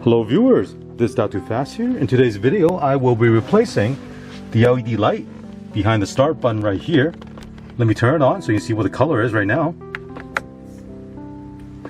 Hello viewers, this is Too Fast here. In today's video I will be replacing the LED light behind the start button right here. Let me turn it on so you can see what the color is right now.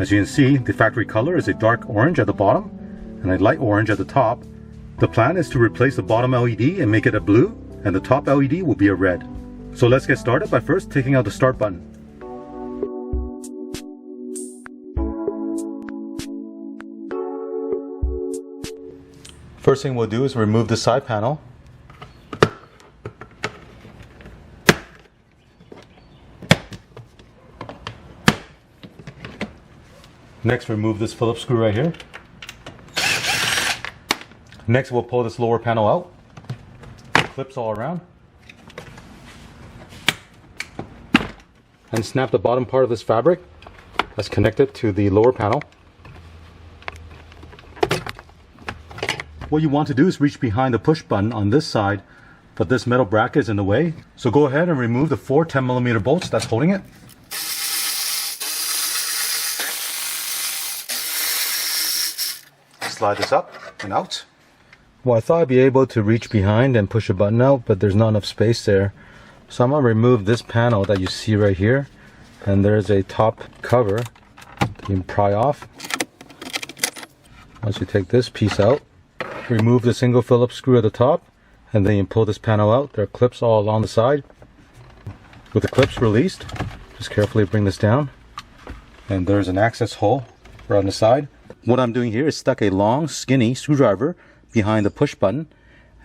As you can see, the factory color is a dark orange at the bottom and a light orange at the top. The plan is to replace the bottom LED and make it a blue, and the top LED will be a red. So let's get started by first taking out the start button. First thing we'll do is remove the side panel. Next, remove this Phillips screw right here. Next, we'll pull this lower panel out. Clips all around. And snap the bottom part of this fabric that's connected to the lower panel. What you want to do is reach behind the push button on this side, but this metal bracket is in the way. So go ahead and remove the 4 10mm bolts that's holding it. Slide this up and out. Well, I thought I'd be able to reach behind and push a button out, but there's not enough space there. So I'm going to remove this panel that you see right here, and there's a top cover you can pry off. Once you take this piece out, remove the single Phillips screw at the top, and then you pull this panel out. There are clips all along the side. With the clips released, just carefully bring this down, and there's an access hole right on the side. What I'm doing here is stuck a long, skinny screwdriver behind the push button,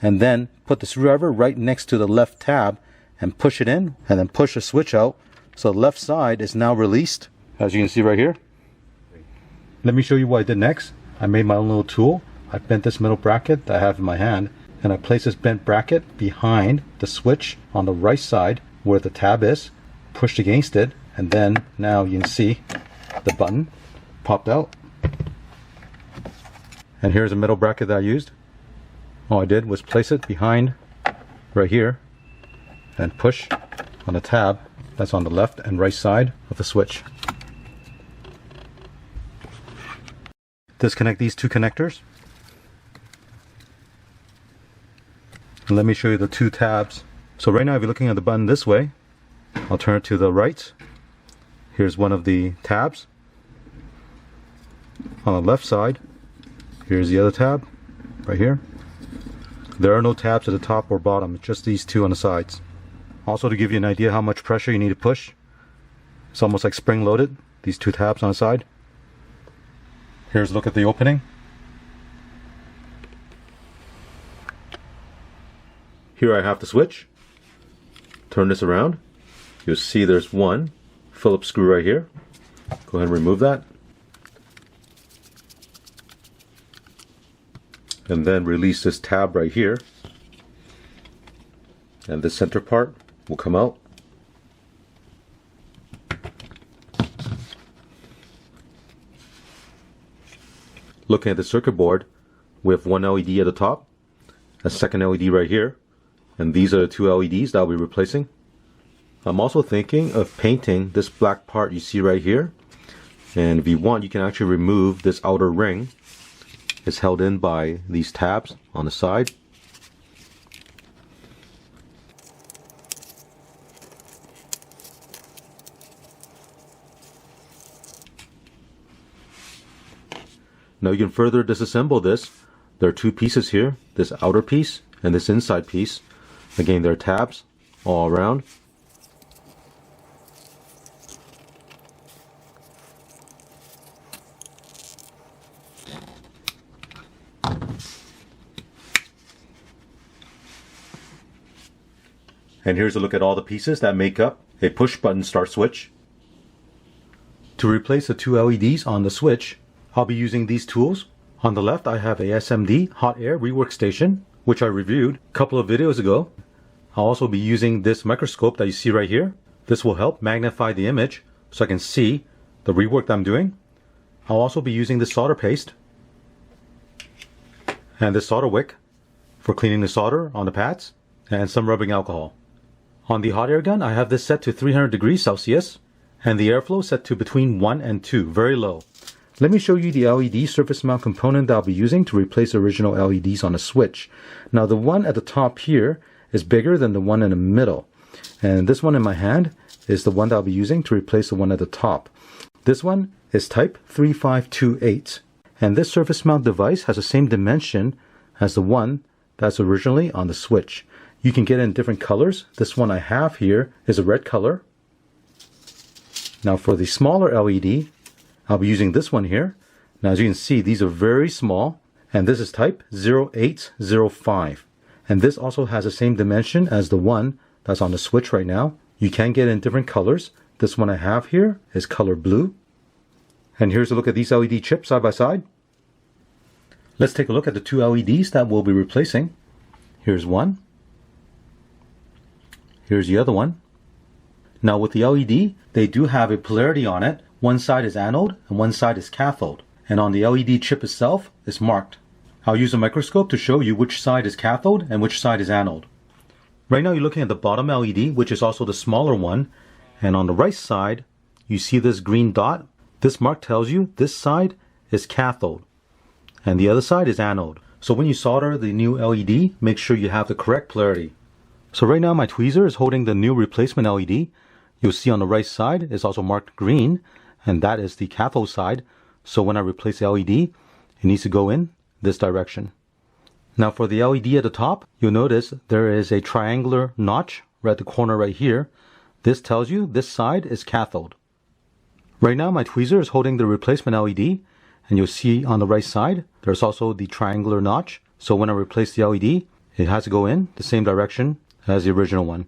and then put the screwdriver right next to the left tab and push it in, and then push the switch out. So the left side is now released, as you can see right here. Let me show you what I did next. I made my own little tool. I bent this middle bracket that I have in my hand, and I placed this bent bracket behind the switch on the right side where the tab is, pushed against it, and then now you can see the button popped out. And here's a middle bracket that I used. All I did was place it behind right here and push on the tab that's on the left and right side of the switch. Disconnect these 2 connectors. And let me show you the 2 tabs. So right now if you're looking at the button this way, I'll turn it to the right. Here's one of the tabs. On the left side, here's the other tab right here. There are no tabs at the top or bottom, it's just these 2 on the sides. Also, to give you an idea how much pressure you need to push, it's almost like spring loaded, these 2 tabs on the side. Here's a look at the opening. Here I have the switch. Turn this around. You'll see there's one Phillips screw right here. Go ahead and remove that. And then release this tab right here. And the center part will come out. Looking at the circuit board, we have one LED at the top, a second LED right here, and these are the 2 LEDs that I'll be replacing. I'm also thinking of painting this black part you see right here, and if you want you can actually remove this outer ring. It's held in by these tabs on the side. Now you can further disassemble this. There are 2 pieces here, this outer piece and this inside piece. Again, there are tabs all around. And here's a look at all the pieces that make up a push button start switch. To replace the 2 LEDs on the switch, I'll be using these tools. On the left I have a SMD hot air rework station, which I reviewed a couple of videos ago. I'll also be using this microscope that you see right here. This will help magnify the image so I can see the rework that I'm doing. I'll also be using this solder paste and this solder wick for cleaning the solder on the pads, and some rubbing alcohol. On the hot air gun, I have this set to 300 degrees Celsius and the airflow set to between 1 and 2, very low. Let me show you the LED surface mount component that I'll be using to replace the original LEDs on the switch. Now the one at the top here is bigger than the one in the middle. And this one in my hand is the one that I'll be using to replace the one at the top. This one is type 3528. And this surface mount device has the same dimension as the one that's originally on the switch. You can get it in different colors. This one I have here is a red color. Now for the smaller LED, I'll be using this one here. Now as you can see, these are very small, and this is type 0805. And this also has the same dimension as the one that's on the switch right now. You can get it in different colors. This one I have here is color blue. And here's a look at these LED chips side by side. Let's take a look at the two LEDs that we'll be replacing. Here's one. Here's the other one. Now with the LED, they do have a polarity on it. One side is anode and one side is cathode. And on the LED chip itself, it's marked. I'll use a microscope to show you which side is cathode and which side is anode. Right now you're looking at the bottom LED, which is also the smaller one. And on the right side, you see this green dot. This mark tells you this side is cathode and the other side is anode. So when you solder the new LED, make sure you have the correct polarity. So right now my tweezer is holding the new replacement LED. You'll see on the right side it's also marked green, and that is the cathode side. So when I replace the LED, it needs to go in this direction. Now for the LED at the top, you'll notice there is a triangular notch right at the corner right here. This tells you this side is cathode. Right now my tweezer is holding the replacement LED, and you'll see on the right side there's also the triangular notch. So when I replace the LED, it has to go in the same direction as the original one.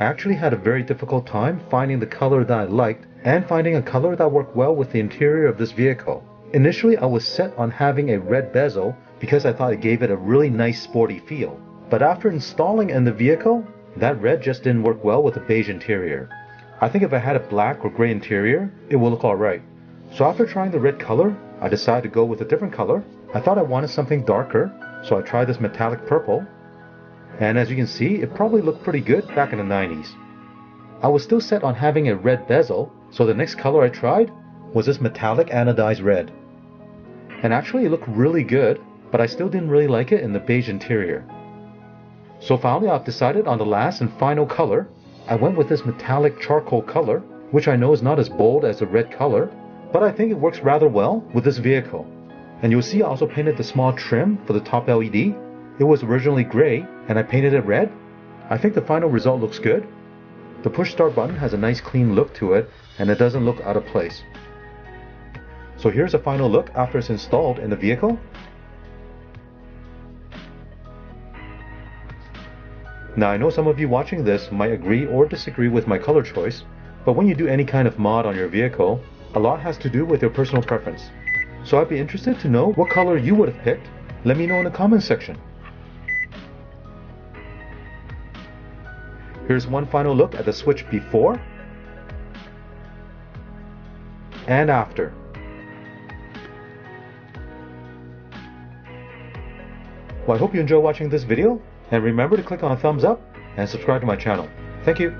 I actually had a very difficult time finding the color that I liked and finding a color that worked well with the interior of this vehicle. Initially I was set on having a red bezel because I thought it gave it a really nice sporty feel. But after installing in the vehicle, that red just didn't work well with a beige interior. I think if I had a black or gray interior, it will look alright. So after trying the red color, I decided to go with a different color. I thought I wanted something darker, so I tried this metallic purple. And as you can see, it probably looked pretty good back in the 90s. I was still set on having a red bezel, so the next color I tried was this metallic anodized red. And actually it looked really good, but I still didn't really like it in the beige interior. So finally I've decided on the last and final color. I went with this metallic charcoal color, which I know is not as bold as the red color, but I think it works rather well with this vehicle. And you'll see I also painted the small trim for the top LED. It was originally gray, and I painted it red. I think the final result looks good. The push start button has a nice clean look to it, and it doesn't look out of place. So here's a final look after it's installed in the vehicle. Now I know some of you watching this might agree or disagree with my color choice, but when you do any kind of mod on your vehicle, a lot has to do with your personal preference. So I'd be interested to know what color you would have picked. Let me know in the comments section. Here's one final look at the switch before and after. Well, I hope you enjoy watching this video, and remember to click on a thumbs up and subscribe to my channel. Thank you.